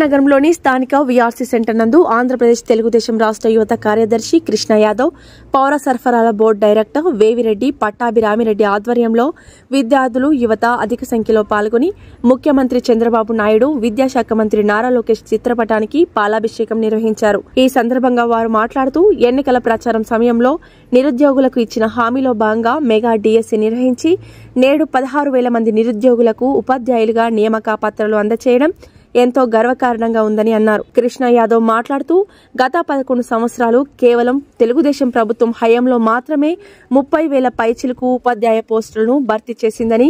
రామనగరంలోని స్థానిక VRC centre నందు ఆంధ్రప్రదేశ్ తెలుగుదేశం రాష్ట్ర యువత కార్యదర్శి కృష్ణ యాదవ్, పౌర సరఫరాల బోర్డు డైరెక్టర్ వేవిరెడ్డి పట్టాభిరామిరెడ్డి ఆధ్వర్యంలో విద్యార్థులు, యువత అధిక సంఖ్యలో పాల్గొని ముఖ్యమంత్రి చంద్రబాబు నాయుడు, విద్యాశాఖ మంత్రి నారా లోకేష్ చిత్రపటానికి పాలాభిషేకం నిర్వహించారు. ఈ సందర్భంగా వారు మాట్లాడుతూ ఎన్నికల ప్రచారం సమయంలో నిరుద్యోగులకు ఇచ్చిన హామీలో భాగంగా మెగా డిఎస్సి నిర్వహించి నేడు 16,000 మంది నిరుద్యోగులకు ఉపాధ్యాయులుగా నియామక పత్రాలు అందజేయడం ఎంతో గర్వకారణంగా ఉందని అన్నారు. కృష్ణ యాదవ్ మాట్లాడుతూ గత 11 సంవత్సరాలు కేవలం తెలుగుదేశం ప్రభుత్వం హయాంలో మాత్రమే 30,000 పైచిలకు ఉపాధ్యాయ పోస్టులను భర్తీ చేసిందని,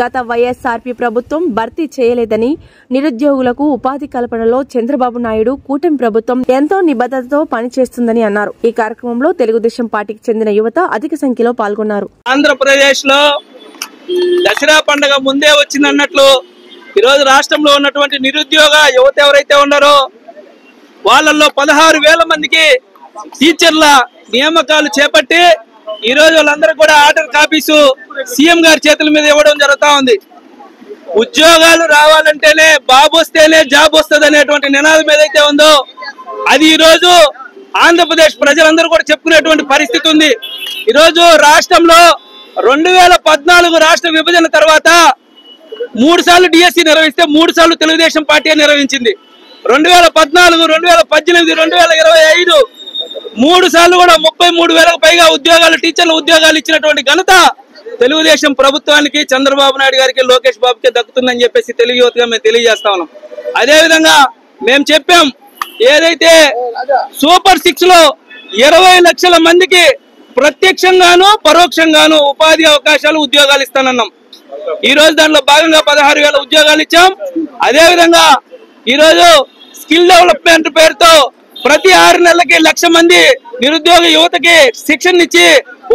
గత వైఎస్ఆర్పీ ప్రభుత్వం భర్తీ చేయలేదని, నిరుద్యోగులకు ఉపాధి కల్పనలో చంద్రబాబు నాయుడు కూటమి ప్రభుత్వం ఎంతో నిబద్ధతతో పనిచేస్తుందని అన్నారు. ఈ కార్యక్రమంలో తెలుగుదేశం పార్టీకి చెందిన యువత అధిక సంఖ్యలో పాల్గొన్నారు. ఆంధ్రప్రదేశ్ లో దసరా పండుగ ముందే వచ్చిందన్నట్లు ఈరోజు రాష్ట్రంలో ఉన్నటువంటి నిరుద్యోగ యువత ఎవరైతే ఉన్నారో వాళ్ళల్లో 16,000 మందికి టీచర్ల నియామకాలు చేపట్టి ఈరోజు వాళ్ళందరూ కూడా ఆర్డర్ కాపీసు సీఎం గారి చేతుల మీద ఇవ్వడం జరుగుతా ఉంది. ఉద్యోగాలు రావాలంటేనే బాబు వస్తేనే జాబ్ వస్తుంది అనేటువంటి నినాదం ఏదైతే ఉందో అది ఈరోజు ఆంధ్రప్రదేశ్ ప్రజలందరూ కూడా చెప్పుకునేటువంటి పరిస్థితి ఉంది. ఈరోజు రాష్ట్రంలో 2014 రాష్ట్ర విభజన తర్వాత 3 సార్లు డిఎస్సి నిర్వహిస్తే 3 సార్లు తెలుగుదేశం పార్టీ నిర్వహించింది. 2014, 2018, 2025 3 సార్లు కూడా 33,000కు పైగా ఉద్యోగాలు, టీచర్ల ఉద్యోగాలు ఇచ్చినటువంటి ఘనత తెలుగుదేశం ప్రభుత్వానికి, చంద్రబాబు నాయుడు గారికి, లోకేష్ బాబుకి దక్కుతుందని చెప్పేసి తెలుగు యువతగా మేము తెలియజేస్తా ఉన్నాం. అదేవిధంగా మేము చెప్పాం, ఏదైతే సూపర్ 6 లో 20 లక్షల మందికి ప్రత్యక్షంగాను పరోక్షంగాను ఉపాధి అవకాశాలు, ఉద్యోగాలు ఇస్తానన్నాం. ఈ రోజు దానిలో భాగంగా 16,000 ఉద్యోగాలు ఇచ్చాం. అదేవిధంగా ఈరోజు స్కిల్ డెవలప్మెంట్ పేరుతో ప్రతి 6 నెలలకి 1,00,000 మంది నిరుద్యోగ యువతకి శిక్షణ ఇచ్చి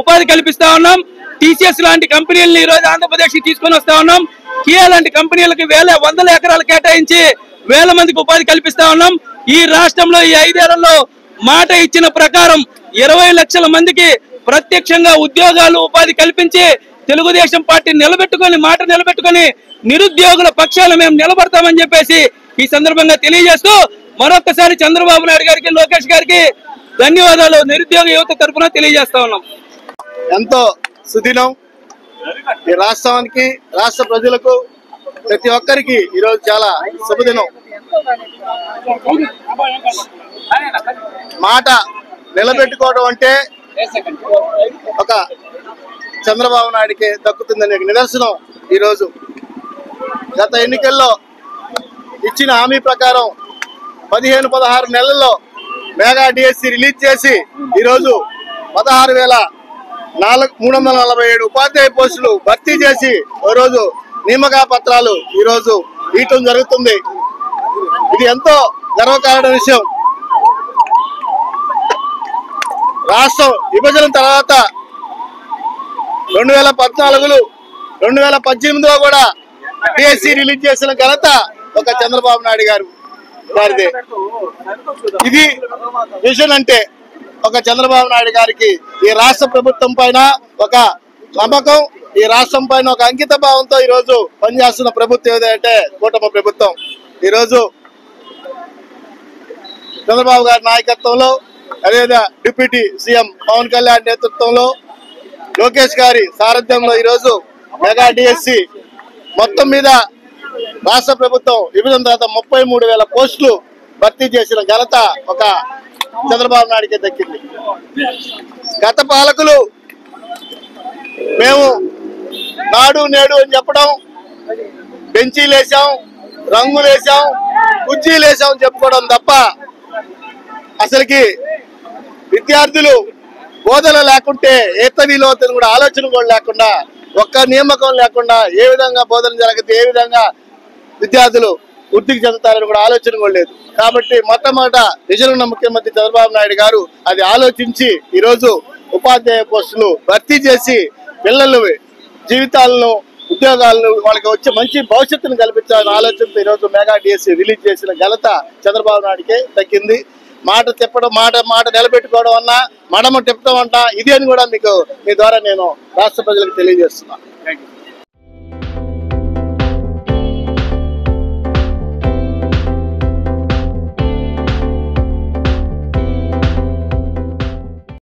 ఉపాధి కల్పిస్తా ఉన్నాం. టీసీఎస్ లాంటి కంపెనీలను ఈ రోజు ఆంధ్రప్రదేశ్ కి తీసుకొని వస్తా ఉన్నాం. కియా లాంటి కంపెనీలకు 100 ఎకరాలు కేటాయించి 1,000 మందికి ఉపాధి కల్పిస్తా ఉన్నాం. ఈ రాష్ట్రంలో ఈ 5 ఏళ్లలో మాట ఇచ్చిన ప్రకారం 20 లక్షల మందికి ప్రత్యక్షంగా ఉద్యోగాలు, ఉపాధి కల్పించి తెలుగుదేశం పార్టీ మాట నిలబెట్టుకొని నిరుద్యోగుల పక్షాన మేము నిలబడతామని చెప్పేసి ఈ సందర్భంగా తెలియజేస్తూ మరొకసారి చంద్రబాబు నాయుడు గారికి, లోకేష్ గారికి ధన్యవాదాలు నిరుద్యోగ యువత తరఫున తెలియజేస్తా ఉన్నాం. ఎంతో సుదినం ఈ రాష్ట్రానికి, రాష్ట్ర ప్రజలకు, ప్రతి ఒక్కరికి ఈరోజు చాలా శుభదినం. మాట నిలబెట్టుకోవడం అంటే ఒక చంద్రబాబు నాయుడికి దక్కుతుందనే నిదర్శనం. ఈరోజు గత ఎన్నికల్లో ఇచ్చిన హామీ ప్రకారం 15-16 నెలల్లో మెగా డిఎస్సి రిలీజ్ చేసి ఈరోజు 16,347 ఉపాధ్యాయ పోస్టులు భర్తీ చేసి రోజు నియామక పత్రాలు ఈరోజు ఇవ్వటం జరుగుతుంది. ఇది ఎంతో గర్వకారణ విషయం. రాష్ట్రం విభజన తర్వాత 2014, 2018లో కూడా డిఎస్సి రిలీజ్ చేసిన ఘనత ఒక చంద్రబాబు నాయుడు గారిదే. ఇది విజన్ అంటే ఒక చంద్రబాబు నాయుడు గారికి ఈ రాష్ట్ర ప్రభుత్వం పైన ఒక నమ్మకం, ఈ రాష్ట్రం పైన ఒక అంకిత భావంతో ఈరోజు పనిచేస్తున్న ప్రభుత్వం ఏదంటే కూటమి ప్రభుత్వం. ఈరోజు చంద్రబాబు గారి నాయకత్వంలో, అదేవిధంగా డిప్యూటీ సీఎం పవన్ కళ్యాణ్ నేతృత్వంలో, లోకేష్ గారి సారథ్యంలో ఈరోజు మెగా డిఎస్సి మొత్తం మీద రాష్ట్ర ప్రభుత్వం విభజన తర్వాత 33,000 పోస్టులు భర్తీ చేసిన ఘనత ఒక చంద్రబాబు నాయుడికి దక్కింది. గత పాలకులు మేము నాడు నేడు అని చెప్పడం, బెంచీలేసాం, రంగులేసాం, కుర్చీలేసాం చెప్పుకోవడం తప్ప అసలుకి విద్యార్థులు బోధన లేకుంటే ఏతవిలోతను కూడా ఆలోచన కూడా లేకుండా, ఒక్క నియామకం లేకుండా ఏ విధంగా బోధన జరగదు, ఏ విధంగా విద్యార్థులు వృద్ధికి చెందుతారని కూడా ఆలోచన కూడా లేదు. కాబట్టి మొట్టమొదట విజన్ ఉన్న ముఖ్యమంత్రి చంద్రబాబు నాయుడు గారు అది ఆలోచించి ఈరోజు ఉపాధ్యాయ పోస్టులు భర్తీ చేసి పిల్లలు జీవితాలను, ఉద్యోగాలను వాళ్ళకి వచ్చే మంచి భవిష్యత్తును కల్పించాలనే ఆలోచనతో ఈరోజు మెగా డిఎస్సి రిలీజ్ చేసిన ఘనత చంద్రబాబు నాయుడికే దక్కింది. మాట తిప్పడం, మాట నిలబెట్టుకోవడం అన్నా, మడమ తిప్పడం అంట ఇది అని కూడా మీకు మీ ద్వారా నేను రాష్ట్ర ప్రజలకు తెలియజేస్తున్నాను.